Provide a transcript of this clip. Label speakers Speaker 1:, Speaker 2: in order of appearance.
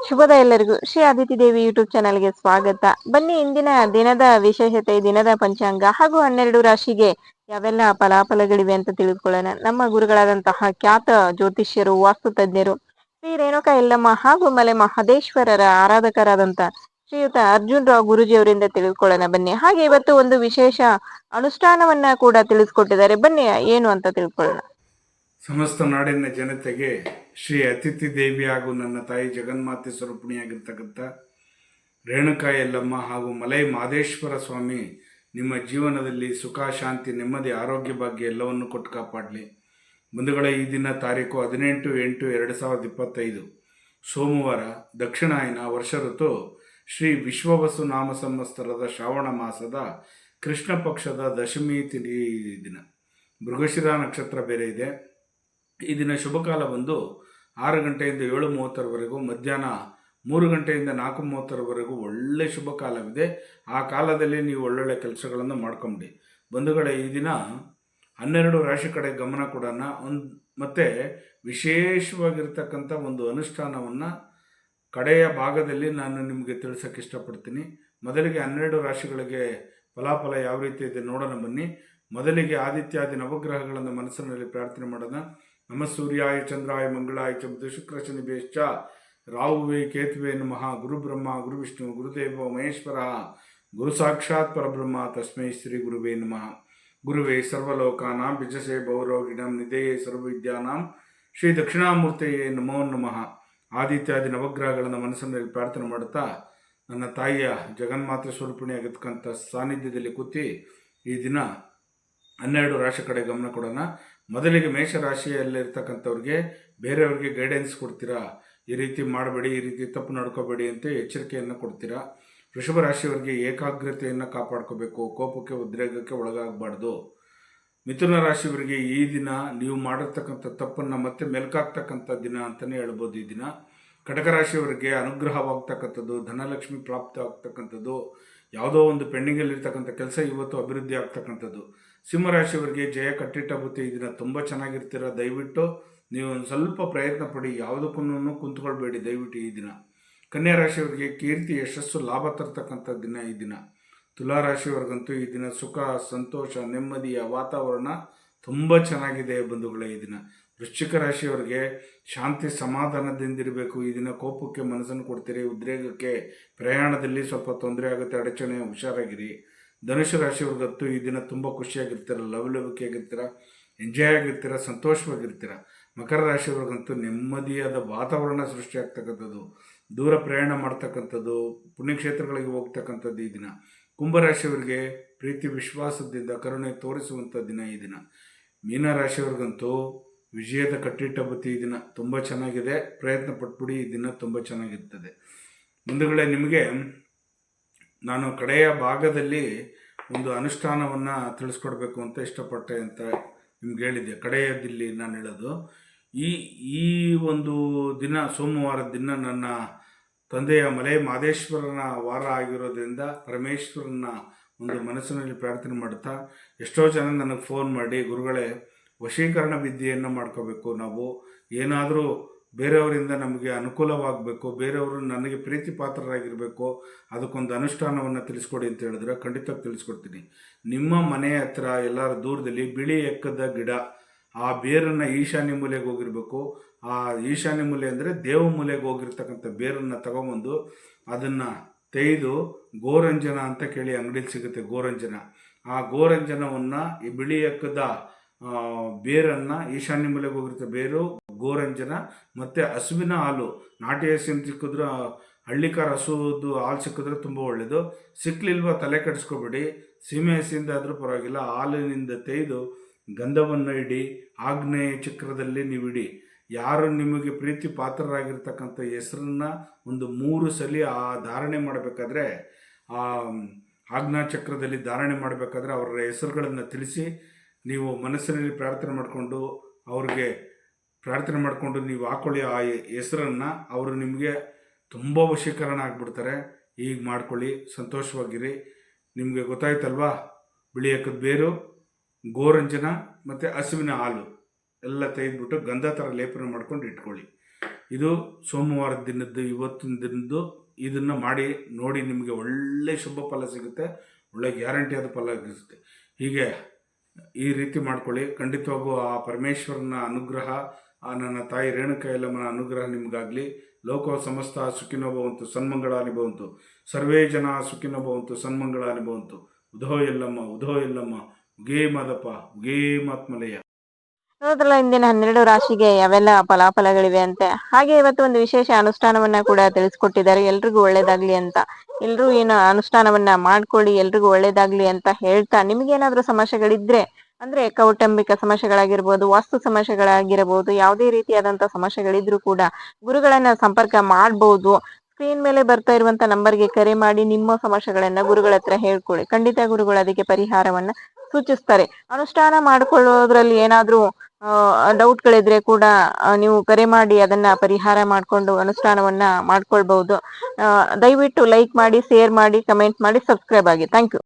Speaker 1: ಶುಭೋದಯ ಎಲ್ಲರಿಗೂ. ಶ್ರೀ ಆದಿತ್ಯ ದೇವಿ ಯೂಟ್ಯೂಬ್ ಚಾನಲ್ಗೆ ಸ್ವಾಗತ. ಬನ್ನಿ, ಇಂದಿನ ದಿನದ ವಿಶೇಷತೆ, ದಿನದ ಪಂಚಾಂಗ ಹಾಗೂ 12 ರಾಶಿಗೆ ಯಾವೆಲ್ಲ ಫಲಾಫಲಗಳಿವೆ ಅಂತ ತಿಳಿದುಕೊಳ್ಳೋಣ. ನಮ್ಮ ಗುರುಗಳಾದಂತಹ ಖ್ಯಾತ ಜ್ಯೋತಿಷ್ಯರು, ವಾಸ್ತು ತಜ್ಞರು, ಶ್ರೀ ರೇಣುಕಾ ಯಲ್ಲಮ್ಮ ಹಾಗೂ ಮಲೆ ಮಹದೇಶ್ವರರ ಆರಾಧಕರಾದಂತ ಶ್ರೀಯುತ ಅರ್ಜುನ್ ರಾವ್ ಗುರುಜಿ ಅವರಿಂದ ತಿಳಿದುಕೊಳ್ಳೋಣ ಬನ್ನಿ. ಹಾಗೆ ಇವತ್ತು ಒಂದು ವಿಶೇಷ ಅನುಷ್ಠಾನವನ್ನ ಕೂಡ ತಿಳಿಸ್ಕೊಟ್ಟಿದ್ದಾರೆ. ಬನ್ನಿ, ಏನು ಅಂತ ತಿಳ್ಕೊಳ್ಳೋಣ.
Speaker 2: ಸಮಸ್ತ ನಾಡಿನ ಜನತೆಗೆ ಶ್ರೀ ಅತಿಥಿ ದೇವಿ ಹಾಗೂ ನನ್ನ ತಾಯಿ ಜಗನ್ಮಾತೆ ಸ್ವರೂಪಿಣಿಯಾಗಿರ್ತಕ್ಕಂಥ ರೇಣುಕಾ ಯಲ್ಲಮ್ಮ ಹಾಗೂ ಮಲೈ ಮಹದೇಶ್ವರ ಸ್ವಾಮಿ ನಿಮ್ಮ ಜೀವನದಲ್ಲಿ ಸುಖ, ಶಾಂತಿ, ನೆಮ್ಮದಿ, ಆರೋಗ್ಯ, ಭಾಗ್ಯ ಎಲ್ಲವನ್ನು ಕೊಟ್ಟು ಕಾಪಾಡಲಿ. ಬಂಧುಗಳೇ, ಈ ದಿನ ತಾರೀಕು 18/8/2025 ಸೋಮವಾರ, ದಕ್ಷಿಣಾಯನ ವರ್ಷ ಋತು ಶ್ರೀ ವಿಶ್ವವಸು ನಾಮ ಸಂವತ್ಸರದ ಶ್ರಾವಣ ಮಾಸದ ಕೃಷ್ಣ ಪಕ್ಷದ ದಶಮಿ ತಿಥಿ ದಿನ. ಮೃಗಶಿರ ನಕ್ಷತ್ರ ಬೇರೆ ಇದೆ. ಈ ದಿನ ಶುಭ ಕಾಲ ಬಂದು 6 ಗಂಟೆಯಿಂದ 7:30ವರೆಗೂ, ಮಧ್ಯಾಹ್ನ 3 ಗಂಟೆಯಿಂದ 4:30ವರೆಗೂ ಒಳ್ಳೆ ಶುಭ ಕಾಲವಿದೆ. ಆ ಕಾಲದಲ್ಲಿ ನೀವು ಒಳ್ಳೊಳ್ಳೆ ಕೆಲಸಗಳನ್ನು ಮಾಡ್ಕೊಂಬಿಡಿ. ಬಂಧುಗಳೇ, ಈ ದಿನ 12 ರಾಶಿ ಕಡೆ ಗಮನ ಕೊಡೋಣ. ಮತ್ತು ವಿಶೇಷವಾಗಿರ್ತಕ್ಕಂಥ ಒಂದು ಅನುಷ್ಠಾನವನ್ನು ಕಡೆಯ ಭಾಗದಲ್ಲಿ ನಾನು ನಿಮಗೆ ತಿಳಿಸೋಕ್ಕೆ ಇಷ್ಟಪಡ್ತೀನಿ. ಮೊದಲಿಗೆ 12 ರಾಶಿಗಳಿಗೆ ಫಲಾಫಲ ಯಾವ ರೀತಿ ಇದೆ ನೋಡೋಣ ಬನ್ನಿ. ಮೊದಲಿಗೆ ಆದಿತ್ಯಾದಿ ನವಗ್ರಹಗಳನ್ನು ಮನಸ್ಸಿನಲ್ಲಿ ಪ್ರಾರ್ಥನೆ ಮಾಡೋಣ. ನಮ ಸೂರ್ಯಾಯ ಚಂದ್ರಾಯ ಮಂಗಳಾಯ ಚ ಬುಧ ಶುಕ್ರ ಶನಿ ಬೇಶ್ಚ ರಾಹುವೇ ಕೇತುವೆ ನಮಃ. ಗುರು ಬ್ರಹ್ಮ ಗುರು ವಿಷ್ಣು ಗುರುದೇವ ಮಹೇಶ್ವರ ಗುರು ಸಾಕ್ಷಾತ್ ಪರಬ್ರಹ್ಮ ತಸ್ಮೈ ಶ್ರೀ ಗುರುವೇ ನಮಃ. ಗುರುವೇ ಸರ್ವಲೋಕಾನಾಂ ಬಿಜಸೆ ಭವರೋಗಿಣಂ ನಿಧೇಯೇ ಸರ್ವವಿದ್ಯಾನಾಂ ಶ್ರೀ ದಕ್ಷಿಣಾಮೂರ್ತಿಯೇ ನಮೋ ನಮಃ. ಆದಿತ್ಯಾದಿ ನವಗ್ರಹಗಳನ್ನು ಮನಸ್ಸಿನಲ್ಲಿ ಪ್ರಾರ್ಥನೆ ಮಾಡುತ್ತಾ ನನ್ನ ತಾಯಿಯ ಜಗನ್ಮಾತೆ ಸ್ವರೂಪಿಣಿಯಾಗಿರ್ತಕ್ಕಂಥ ಸಾನ್ನಿಧ್ಯದಲ್ಲಿ ಕೂತಿ ಈ ದಿನ 12 ರಾಶಿ ಕಡೆ ಗಮನ ಕೊಡೋಣ. ಮೊದಲಿಗೆ ಮೇಷರಾಶಿಯಲ್ಲಿರ್ತಕ್ಕಂಥವ್ರಿಗೆ ಬೇರೆಯವ್ರಿಗೆ ಗೈಡೆನ್ಸ್ ಕೊಡ್ತೀರಾ, ಈ ರೀತಿ ಮಾಡಬೇಡಿ, ಈ ರೀತಿ ತಪ್ಪು ನಡ್ಕೋಬೇಡಿ ಅಂತ ಎಚ್ಚರಿಕೆಯನ್ನು ಕೊಡ್ತೀರಾ. ವೃಷಭ ರಾಶಿಯವರಿಗೆ ಏಕಾಗ್ರತೆಯನ್ನು ಕಾಪಾಡ್ಕೋಬೇಕು, ಕೋಪಕ್ಕೆ ಉದ್ರೇಕಕ್ಕೆ ಒಳಗಾಗಬಾರ್ದು. ಮಿಥುನ ರಾಶಿಯವರಿಗೆ ಈ ದಿನ ನೀವು ಮಾಡಿರ್ತಕ್ಕಂಥ ತಪ್ಪನ್ನು ಮತ್ತೆ ಮೆಲ್ಕಾಗ್ತಕ್ಕಂಥ ದಿನ ಅಂತಲೇ ಹೇಳ್ಬೋದು ಈ ದಿನ. ಕಟಕ ರಾಶಿಯವರಿಗೆ ಅನುಗ್ರಹವಾಗ್ತಕ್ಕಂಥದ್ದು, ಧನಲಕ್ಷ್ಮಿ ಪ್ರಾಪ್ತಿ ಆಗ್ತಕ್ಕಂಥದ್ದು, ಯಾವುದೋ ಒಂದು ಪೆಂಡಿಂಗಲ್ಲಿರ್ತಕ್ಕಂಥ ಕೆಲಸ ಇವತ್ತು ಅಭಿವೃದ್ಧಿ ಆಗ್ತಕ್ಕಂಥದ್ದು. ಸಿಂಹರಾಶಿಯವರಿಗೆ ಜಯ ಕಟ್ಟಿಟ್ಟ ಬುತ್ತಿ, ಈ ದಿನ ತುಂಬ ಚೆನ್ನಾಗಿರ್ತೀರ. ದಯವಿಟ್ಟು ನೀವು ಒಂದು ಸ್ವಲ್ಪ ಪ್ರಯತ್ನ ಪಡಿ, ಯಾವುದಕ್ಕೂ ಕುಂತ್ಕೊಳ್ಬೇಡಿ ದಯವಿಟ್ಟು ಈ ದಿನ. ಕನ್ಯಾ ರಾಶಿಯವರಿಗೆ ಕೀರ್ತಿ, ಯಶಸ್ಸು, ಲಾಭ ತರ್ತಕ್ಕಂಥ ದಿನ ಈ ದಿನ. ತುಲಾ ರಾಶಿಯವರಿಗಂತೂ ಈ ದಿನ ಸುಖ, ಸಂತೋಷ, ನೆಮ್ಮದಿಯ ವಾತಾವರಣ ತುಂಬ ಚೆನ್ನಾಗಿದೆ ಬಂಧುಗಳೇ ಈ ದಿನ. ವೃಶ್ಚಿಕ ರಾಶಿಯವರಿಗೆ ಶಾಂತಿ ಸಮಾಧಾನದಿಂದಿರಬೇಕು. ಈ ದಿನ ಕೋಪಕ್ಕೆ ಮನಸ್ಸನ್ನು ಕೊಡ್ತೀರಿ, ಉದ್ರೇಕಕ್ಕೆ, ಪ್ರಯಾಣದಲ್ಲಿ ಸ್ವಲ್ಪ ತೊಂದರೆ ಆಗುತ್ತೆ, ಅಡಚಣೆ, ಹುಷಾರಾಗಿರಿ. ಧನುಷು ರಾಶಿಯವ್ರಿಗಂತೂ ಈ ದಿನ ತುಂಬ ಖುಷಿಯಾಗಿರ್ತೀರ, ಲವಲವಿಕೆಯಾಗಿರ್ತೀರ, ಎಂಜಾಯ್ ಆಗಿರ್ತೀರ, ಸಂತೋಷವಾಗಿರ್ತೀರ. ಮಕರ ರಾಶಿಯವ್ರಿಗಂತೂ ನೆಮ್ಮದಿಯಾದ ವಾತಾವರಣ ಸೃಷ್ಟಿಯಾಗ್ತಕ್ಕಂಥದ್ದು, ದೂರ ಪ್ರಯಾಣ ಮಾಡ್ತಕ್ಕಂಥದ್ದು, ಪುಣ್ಯಕ್ಷೇತ್ರಗಳಿಗೆ ಹೋಗ್ತಕ್ಕಂಥದ್ದು ಈ ದಿನ. ಕುಂಭರಾಶಿಯವರಿಗೆ ಪ್ರೀತಿ ವಿಶ್ವಾಸದಿಂದ ಕರುಣೆ ತೋರಿಸುವಂಥ ದಿನ ಈ ದಿನ. ಮೀನರಾಶಿಯವ್ರಿಗಂತೂ ವಿಜಯದ ಕಟ್ಟಿಟ್ಟ ಬುತ್ತಿ ಈ ದಿನ ತುಂಬ ಚೆನ್ನಾಗಿದೆ. ಪ್ರಯತ್ನ ಪಟ್ಬಿಡಿ, ಈ ದಿನ ತುಂಬ ಚೆನ್ನಾಗಿರ್ತದೆ. ಮುಂದುಗಡೆ ನಿಮಗೆ ನಾನು ಕಡೆಯ ಭಾಗದಲ್ಲಿ ಒಂದು ಅನುಷ್ಠಾನವನ್ನು ತಿಳಿಸ್ಕೊಡ್ಬೇಕು ಅಂತ ಇಷ್ಟಪಟ್ಟೆ ಅಂತ ನಿಮ್ಗೆ ಹೇಳಿದ್ದೆ. ಕಡೆಯದಿಲ್ಲಿ ನಾನು ಹೇಳೋದು, ಈ ಒಂದು ದಿನ ಸೋಮವಾರದ ದಿನ ನನ್ನ ತಂದೆಯ ಮಲೆ ಮಹದೇಶ್ವರನ ವಾರ ಆಗಿರೋದ್ರಿಂದ ಪರಮೇಶ್ವರನ ಒಂದು ಮನಸ್ಸಿನಲ್ಲಿ ಪ್ರಾರ್ಥನೆ ಮಾಡುತ್ತಾ ಎಷ್ಟೋ ಜನ ನನಗೆ ಫೋನ್ ಮಾಡಿ, ಗುರುಗಳೇ ವಶೀಕರಣ ವಿದ್ಯೆಯನ್ನು ಮಾಡ್ಕೋಬೇಕು, ನಾವು ಏನಾದರೂ ಬೇರೆಯವರಿಂದ ನಮಗೆ ಅನುಕೂಲವಾಗಬೇಕು, ಬೇರೆಯವರು ನನಗೆ ಪ್ರೀತಿ ಪಾತ್ರರಾಗಿರಬೇಕು, ಅದಕ್ಕೊಂದು ಅನುಷ್ಠಾನವನ್ನು ತಿಳಿಸ್ಕೊಡಿ ಅಂತ ಹೇಳಿದ್ರೆ ಖಂಡಿತ ತಿಳಿಸ್ಕೊಡ್ತೀನಿ. ನಿಮ್ಮ ಮನೆಯ ಹತ್ರ ಎಲ್ಲರ ದೂರದಲ್ಲಿ ಬಿಳಿ ಎಕ್ಕದ ಗಿಡ, ಆ ಬೇರನ್ನು ಈಶಾನ್ಯ ಮೂಲೆಗೆ ಹೋಗಿರಬೇಕು. ಆ ಈಶಾನ್ಯ ಮೂಲೆ ಅಂದರೆ ದೇವ ಮೂಲೆಗೆ ಹೋಗಿರ್ತಕ್ಕಂಥ ಬೇರನ್ನು ತಗೊಂಬಂದು ಅದನ್ನು ತೆಗೆದು ಗೋರಂಜನ ಅಂತ ಕೇಳಿ ಅಂಗಡಿಲಿ ಸಿಗುತ್ತೆ ಗೋರಂಜನ. ಆ ಗೋರಂಜನವನ್ನು ಈ ಬಿಳಿ ಎಕ್ಕದ ಬೇರನ್ನು, ಈಶಾನ್ಯ ಮೂಲೆಗೆ ಹೋಗಿರುತ್ತೆ ಬೇರು, ಗೋರಂಜನ ಮತ್ತು ಹಸುವಿನ ಹಾಲು, ನಾಟಿ ಹಸುವಿನ ಸಿಕ್ಕಿದ್ರೆ, ಹಳ್ಳಿಕಾರ ಹಸುವುದು ಹಾಲು ಸಿಕ್ಕಿದ್ರೆ ತುಂಬ ಒಳ್ಳೆಯದು. ಸಿಕ್ಕಲಿಲ್ವ ತಲೆ ಕೆಡಿಸ್ಕೊಬೇಡಿ, ಸೀಮೆ ಹಸಿಯಿಂದ ಆದರೂ ಪರವಾಗಿಲ್ಲ, ಹಾಲಿನಿಂದ ತೆಗೆದು ಗಂಧವನ್ನು ಇಡಿ, ಆಗ್ನೇಯ ಚಕ್ರದಲ್ಲಿ ನೀವು ಇಡಿ. ಯಾರು ನಿಮಗೆ ಪ್ರೀತಿ ಪಾತ್ರರಾಗಿರ್ತಕ್ಕಂಥ ಹೆಸರನ್ನು ಒಂದು 3 ಸಲ ಆ ಧಾರಣೆ ಮಾಡಬೇಕಾದ್ರೆ, ಆ ಆಗ್ನೇಯ ಚಕ್ರದಲ್ಲಿ ಧಾರಣೆ ಮಾಡಬೇಕಾದ್ರೆ ಅವರ ಹೆಸರುಗಳನ್ನು ತಿಳಿಸಿ ನೀವು ಮನಸ್ಸಿನಲ್ಲಿ ಪ್ರಾರ್ಥನೆ ಮಾಡಿಕೊಂಡು ಅವ್ರಿಗೆ ಪ್ರಾರ್ಥನೆ ಮಾಡಿಕೊಂಡು ನೀವು ಹಾಕ್ಕೊಳ್ಳಿ ಆ ಹೆಸರನ್ನು. ಅವರು ನಿಮಗೆ ತುಂಬ ವಶೀಕರಣ ಆಗಿಬಿಡ್ತಾರೆ. ಈಗ ಮಾಡ್ಕೊಳ್ಳಿ, ಸಂತೋಷವಾಗಿರಿ. ನಿಮಗೆ ಗೊತ್ತಾಯ್ತಲ್ವಾ? ಬಿಳಿ ಎಕ್ಕದ ಬೇರು, ಗೋರಂಜನ ಮತ್ತು ಹಸುವಿನ ಹಾಲು ಎಲ್ಲ ತೆಗೆದುಬಿಟ್ಟು ಗಂಧ ಥರ ಲೇಪನ ಮಾಡ್ಕೊಂಡು ಇಟ್ಕೊಳ್ಳಿ. ಇದು ಸೋಮವಾರದ ದಿನದ್ದು, ಇವತ್ತಿನ ದಿನದ್ದು. ಇದನ್ನು ಮಾಡಿ ನೋಡಿ, ನಿಮಗೆ ಒಳ್ಳೆ ಶುಭ ಫಲ ಸಿಗುತ್ತೆ, ಒಳ್ಳೆ ಗ್ಯಾರಂಟಿಯಾದ ಫಲ ಸಿಗುತ್ತೆ. ಹೀಗೆ ಈ ರೀತಿ ಮಾಡ್ಕೊಳ್ಳಿ. ಖಂಡಿತವಾಗೂ ಆ ಪರಮೇಶ್ವರನ ಅನುಗ್ರಹ, ಆ ನನ್ನ ತಾಯಿ ರೇಣುಕಾ ಯಲ್ಲಮ್ಮನ ಅನುಗ್ರಹ ನಿಮಗಾಗಲಿ. ಲೋಕ ಸಮಸ್ತ ಸುಖಿನೋ ಭವಂತು, ಸನ್ಮಂಗಳಾನಿ ಭವಂತು, ಸರ್ವೇ ಜನ ಸುಖಿನೋ ಭವಂತು, ಸನ್ಮಂಗಳಾನಿ ಭವಂತು. ಉಧೋ ಎಲ್ಲಮ್ಮ, ಉಧೋ ಎಲ್ಲಮ್ಮ, ಉಗೇ ಮಾದಪ್ಪ, ಉಗೇ ಮಾತ್ಮಲಯ್ಯ.
Speaker 1: ನೋಡಿದ್ರಲ್ಲ ಇಂದಿನ 12 ರಾಶಿಗೆ ಯಾವೆಲ್ಲ ಫಲಾಫಲಗಳಿವೆ ಅಂತೆ. ಹಾಗೆ ಇವತ್ತು ಒಂದು ವಿಶೇಷ ಅನುಷ್ಠಾನವನ್ನ ಕೂಡ ತಿಳಿಸ್ಕೊಟ್ಟಿದ್ದಾರೆ, ಎಲ್ರಿಗೂ ಒಳ್ಳೇದಾಗ್ಲಿ ಅಂತ. ಎಲ್ರೂ ಏನು ಅನುಷ್ಠಾನವನ್ನ ಮಾಡ್ಕೊಳ್ಳಿ, ಎಲ್ರಿಗೂ ಒಳ್ಳೇದಾಗ್ಲಿ ಅಂತ ಹೇಳ್ತಾ, ನಿಮ್ಗೇನಾದ್ರೂ ಸಮಸ್ಯೆಗಳಿದ್ರೆ ಅಂದ್ರೆ ಕೌಟುಂಬಿಕ ಸಮಸ್ಯೆಗಳಾಗಿರ್ಬೋದು, ವಾಸ್ತು ಸಮಸ್ಯೆಗಳಾಗಿರಬಹುದು, ಯಾವುದೇ ರೀತಿಯಾದಂತ ಸಮಸ್ಯೆಗಳಿದ್ರು ಕೂಡ ಗುರುಗಳನ್ನ ಸಂಪರ್ಕ ಮಾಡ್ಬೋದು. ಸ್ಕ್ರೀನ್ ಮೇಲೆ ಬರ್ತಾ ಇರುವಂತ ನಂಬರ್ಗೆ ಕರೆ ಮಾಡಿ ನಿಮ್ಮ ಸಮಸ್ಯೆಗಳನ್ನ ಗುರುಗಳ ಹತ್ರ ಹೇಳ್ಕೊಳ್ಳಿ. ಖಂಡಿತ ಗುರುಗಳು ಅದಕ್ಕೆ ಪರಿಹಾರವನ್ನ ಸೂಚಿಸ್ತಾರೆ. ಅನುಷ್ಠಾನ ಮಾಡ್ಕೊಳ್ಳೋದ್ರಲ್ಲಿ ಏನಾದ್ರೂ ಡೌಟ್ಗಳಿದ್ರೆ ಕೂಡ ನೀವು ಕರೆ ಮಾಡಿ ಅದನ್ನ ಪರಿಹಾರ ಮಾಡಿಕೊಂಡು ಅನುಷ್ಠಾನವನ್ನ ಮಾಡ್ಕೊಳ್ಬಹುದು. ದಯವಿಟ್ಟು ಲೈಕ್ ಮಾಡಿ, ಶೇರ್ ಮಾಡಿ, ಕಮೆಂಟ್ ಮಾಡಿ, ಸಬ್ಸ್ಕ್ರೈಬ್ ಆಗಿ. Thank you.